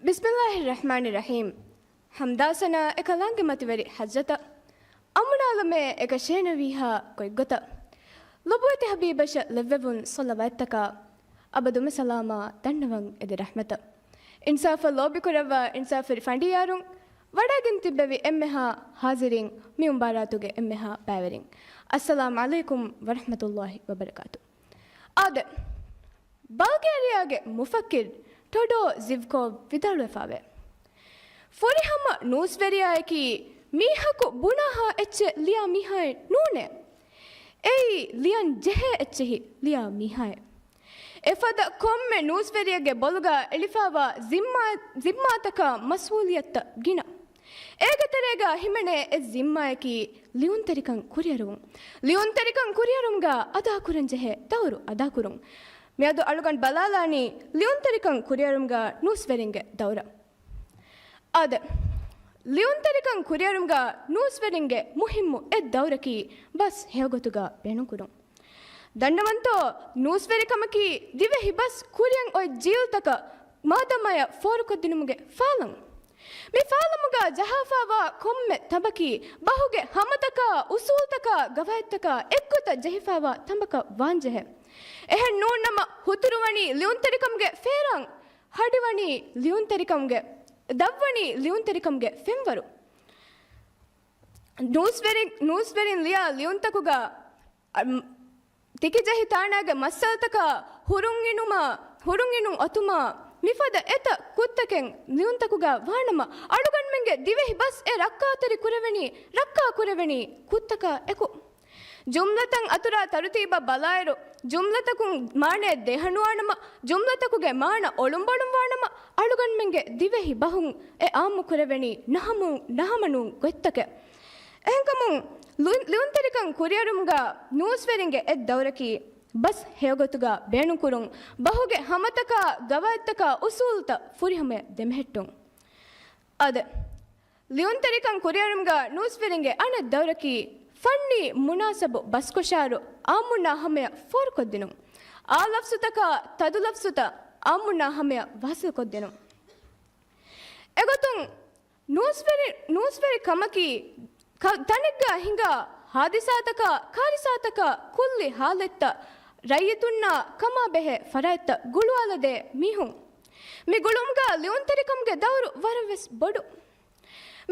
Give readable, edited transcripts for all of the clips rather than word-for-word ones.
Bismillahirrahmanirrahim. Hamdasana ekalange mativeri hajjata. Ammunalame eka shenaviha koiggota. Lobuete habibasha levevun salavattaka. Abadume salama tannavang edi rahmata. Insafa lobikurava insafa fandiyarun. Vadagin tibbevi emmeha hazirin mi umbaratuge emmeha pavering. Assalamu alaikum wa rahmatullahi wa barakatuh. Ade Bulgariage mufakkir Todo Zivko Vidalwefave. Forihama Nusveriaiki Mihaku Bunaha Eche Lia Mihai Nune. Ei Lian Jehe Echehi Lia Mihai. Efada Qaumee Nusveriage Bolga Elifava Zimmataka Masuliata Gina. Egaterega Himene e Zimmaiki Liunterikan Kuriarum. Liunterikan Kuriarumga Adakuranjehe Tauru Adakurum. Meadu alugan balalani liunterikan kuriyarumga nusveringe daura. Ade liunterikan kuriyarumga nusveringe muhimmu ed dauraki bas heogotuga benukurum. Dandavanto nusverikamaki divehi bas kuriyan oi jiltaka madamaya forukodinumuge falang. Mi falamuga jahafawa komme tabaki bahuge hamataka usultaka gavaitaka ekkota jahifawa tambaka vanjehe. Ehen noonnama huturuvani liunterikamge ferang hadivani liunterikamge davvani liunterikamge femvaru newsverin liya liuntakuga tikijahi taanaga massaltaka hurunginun otuma mifada eta kuttaken liuntakuga vaanama aluganmenge divehi bas e rakka kureveni kuttaka eku Jumlatan atura tarutiba balairu jumlatakun maane dehanuanama jumlatakuge maana olumbolum wanama aluganmenge divehi bahun e aamu kureveni nahamanu gottake ehenkamun liunterikan kuriyarumga newsveringe ed dauraki bas heogotuga beenukurun bahuge hamataka gavattaka usulta furihame demehettun ade liunterikan kuriyarumga newsveringe ane dauraki Fanni munasabu baskosharu amunna hameya forkoddinu. A lafsutaka tadu lafsuta amunna hameya vasil koddinu. Egotun newsveri kamaki tanigga hinga hadisataka karisataka kulli haletta rayitunna kama behe faraitta gulualade mihun. Mi gulumga liunterikamge dauru varaves bodu.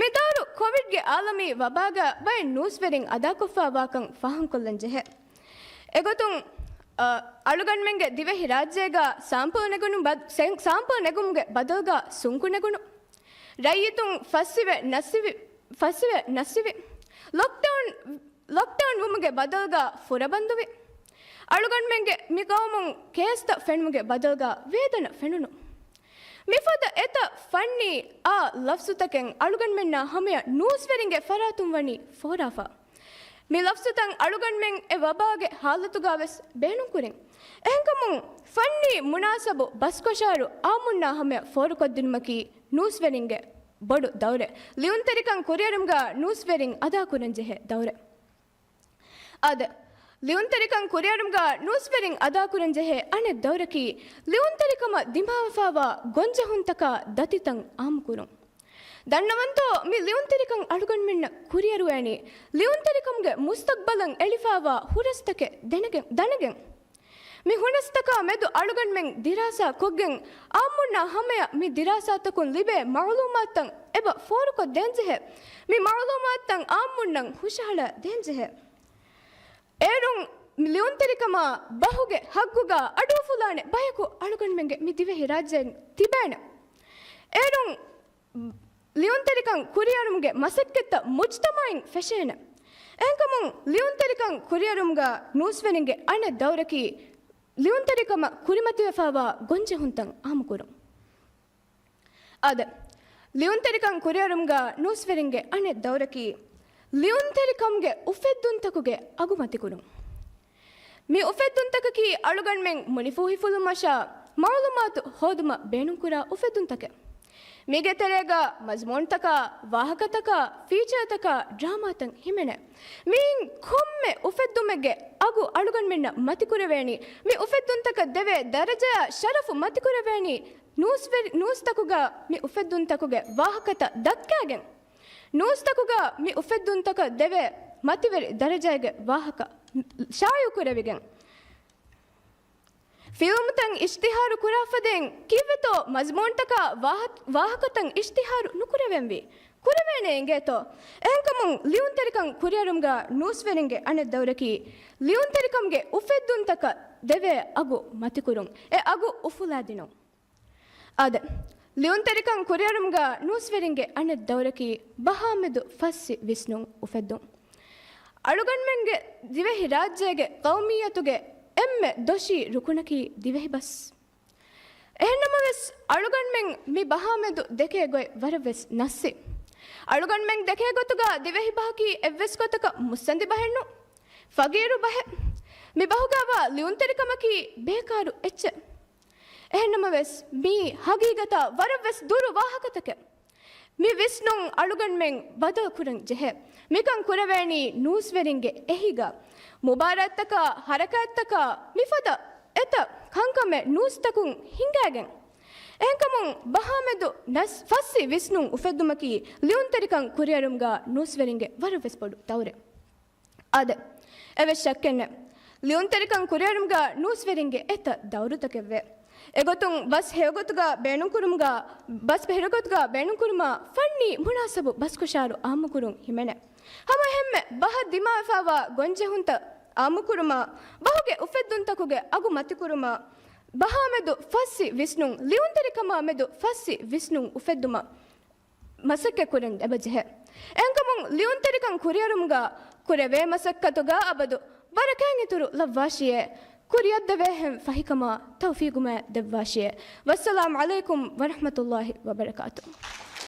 Midaru COVID ge alami wabaga by newsverin adakofa wakan faham kollan jehe. Egotun aluganmenge divehi rajyega sample negumge badalga sunku negunu. Rayitun fassive nasive. Lockdown wumuge badalga furabanduvi. Aluganmenge migawmun kesta fenmuge badalga vedana fenunu. Mifada eta fanni a lafsutaken aluganmenna hameya newsveringe faratum wani forafa. Mi lafsutan aluganmen e wabage halatuga ves beenun kurin. Ehenkamun fanni munasabu baskosharu amunna hameya forukoddinumaki newsveringe bodu daure. Liunterikan kuriyarumga newsvering ada kuranjehe daure. Ade liunterikan kuriyarumga newsvering ada kuranjehe ane dauraki liunterikama dimavafawa gonjahuntaka datitan amkurum dannavanto mi liunterikan aluganmenna kuriyaruani liunterikamge mustaqbalan elifawa hurastake danagen mi hunastaka medu aluganmen dirasa koggen amunna hameya mi dirasatakun libe ma'lumatan eba foruko denjehe mi ma'lumatan amunnan hushala denjehe Erung liunterikama bahuge hagguga adu fulane bayaku aluganmenge mi divehi rajyen tibena. Erung liunterikan kuriyarumge masakketta mujtamain feshena. Ehenkamun liunterikan kuriyarumga newsveringe ane dauraki liunterikama kurimativefava gonjehuntan amukurum. Ade liunterikan kuriyarumga newsveringe ane dauraki liunterikamge ufedduntakuge agumatikurum. Mi ufedduntakaki aluganmen munifuhifulumasha ma'lumatu hoduma beenunkura ufedduntake. Migeterega mazmuntaka vaahakataka featuretaka dramatan himene. Min komme ufeddumege agu aluganmenna matikureveni mi ufedduntaka deve darajaya sharafu matikureveni ನೂಸ್ತಕುಗ ಮಿ ಉಫೆದ್ದುಂತಕುಗೆ ವಾಹಕತ ದಕ್ಕಾಗೆನ್ ನೂಸ್ತಕುಗ ಮಿ ಉಫೆದ್ದುಂತಕ ದೆವೆ ಮತಿವೆರಿ ದರಜಾಗೆ ವಾಹಕ ಶಾಯು ಕುರವಿಗೆನ್ ಫಿಲ್ಮ್ತಂ ಇಷ್ತಿಹಾರು ಕುರಾಫದೆನ್ ಕಿವೆತೋ ಮಜ್ಮೂನ್ತಕ ವಾಹಕತಂ ಇಷ್ತಿಹಾರು ನುಕುರವೆಂವಿ ಕುರವೇನೆ ಎಂಗೇತೋ ಎಂಕಮುಂ ಲಿಯುಂತರಿಕಂ ಕುರಿಯರುಂಗ ನೂಸ್ವೆರಿಂಗೆ ಅನೆ ದೌರಕಿ ಲಿಯುಂತರಿಕಂಗೆ ಉಫೆದ್ದುಂತಕ ದೆವೆ ಅಗು ಮತಿಕುರುಂ A ಅಗು ಉಫುಲಾದಿನೋ ಅದೆ ಲಿಯುಂತರಿಕಂ ಕುರಿಯರುಂಗ ನೂಸ್ವೆರಿಂಗೆ ಅನೆ ದೌರಕಿ ಬಹಾಮೆದು fussy Vishnu ಉಫೆದ್ದು ಅಳುಗಣ್ಮೆಂಗೆ ದಿವೆಹಿ ರಾಜ್ಯಗೆ ಕೌಮಿಯತುಗೆ ಎಮ್ಮೆ ದೊಶಿ ರುಕುಣಕಿ ದಿವೆಹಿ bus ಎಹೆನ್ನಮವೆಸ್ ಅಳುಗಣ್ಮೆಂ ಮಿ ಬಹಾಮೆದು ದೆಕೆ ಗೊಯ್ ವರವೆಸ್ ನಸ್ಸಿ ಅಳುಗಣ್ಮೆಂ ದೆಕೆ ಗೊತ್ತುಗ ದಿವೆಹಿ ಬಾಕಿ ಎವ್ವೆಸ್ ಗೊತ್ತಕ ಮುಸ್ಸಂದಿ ಬಹೆಣ್ಣು ಫಗೀರು ಬಹೆ ಮಿ ಬಹುಗಾವ ಲಿಯುಂತರಿಕಮಕಿ ಬೇಕಾರು ಎಚ್ಚೆ ಎಹೆನ್ನಮವೆಸ್ ಮಿ ಹಗೀಗತ ವರವೆಸ್ ದುರು ವಾಹಕತಕೆ ಮಿ ವಿಷ್ಣುಂ ಅಳುಗಣ್ಮೆಂ ಬದಲ್ ಕುರಂ ಜೆಹೆ ಮಿಕಂ ಕುರವೇಣಿ ನೂಸ್ವೆರಿಂಗೆ ಎಹಿಗ ಮುಬಾರತ್ತಕ ಹರಕತ್ತಕ ಮಿಫದ ಎತ ಕಂಕಮೆ ನೂಸ್ತಕುಂ ಹಿಂಗಾಗೆನ್ ಎಂಕಮುಂ ಬಹಾಮೆದು ನಸ್ fussy ವಿಷ್ಣುಂ ಉಫೆದ್ದುಮಕಿ ಲಿಯುಂತರಿಕಂ ಕುರಿಯರುಂಗ ನೂಸ್ವೆರಿಂಗೆ ವರವೆಸ್ ಪಡು ತೌರೆ ಅದೆ ಎವೆ ಶಕ್ಕೆನ್ನೆ ಲಿಯುಂತರಿಕಂ ಕುರಿಯರುಂಗ ನೂಸ್ವೆರಿಂಗೆ ಎತ ದೌರುತಕೆವ್ವೆ ಎಗೊತ್ತುಂ bus ಹೇಗೊತ್ತುಗ ಬೇಣುಕುರುಂಗ bus ಬೆಹರಗೊತ್ತುಗ ಬೇಣುಕುರುಮ ಫಣ್ಣಿ ಮುನಾಸಬು bus ಕುಶಾರು ಆಮುಕುರುಂ ಹಿಮೆನೆ ಹಮ ಹೆಮ್ಮೆ ಬಹ ದಿಮಾಫಾವ ಗೊಂಜೆ ಹುಂತ ಆಮುಕುರುಮ ಬಹುಗೆ ಉಫೆದ್ದುಂತಕುಗೆ ಅಗು ಮತಿಕುರುಮ ಬಹಾಮೆದು fussy ವಿಷ್ಣುಂ ಲಿಯುಂತರಿಕಮ ಮೆದು fussy ವಿಷ್ಣುಂ ಉಫೆದ್ದುಮ ಮಸಕ್ಕೆ ಕುರೆಂ ದೆಬಜೆಹೆ ಎಂಕಮುಂ ಲಿಯುಂತರಿಕಂ ಕುರಿಯರುಂಗ ಕುರೆವೆ ಮಸಕ್ಕತುಗ ಅಬದು ಬರಕೆಂಗಿತುರು ಲವ್ವಾಶಿಯೆ ಕುರಿಯದ್ದವೆಹೆಂ ಫಹಿಕಮ ತೌಫೀಗುಮ ದೆವ್ವಾಶಿಯೆ ವಸ್ಸಲಾಮ್ ಅಲೈಕುಂ ವರಹಮತುಲ್ಲಾಹಿ ವಬರಕಾತು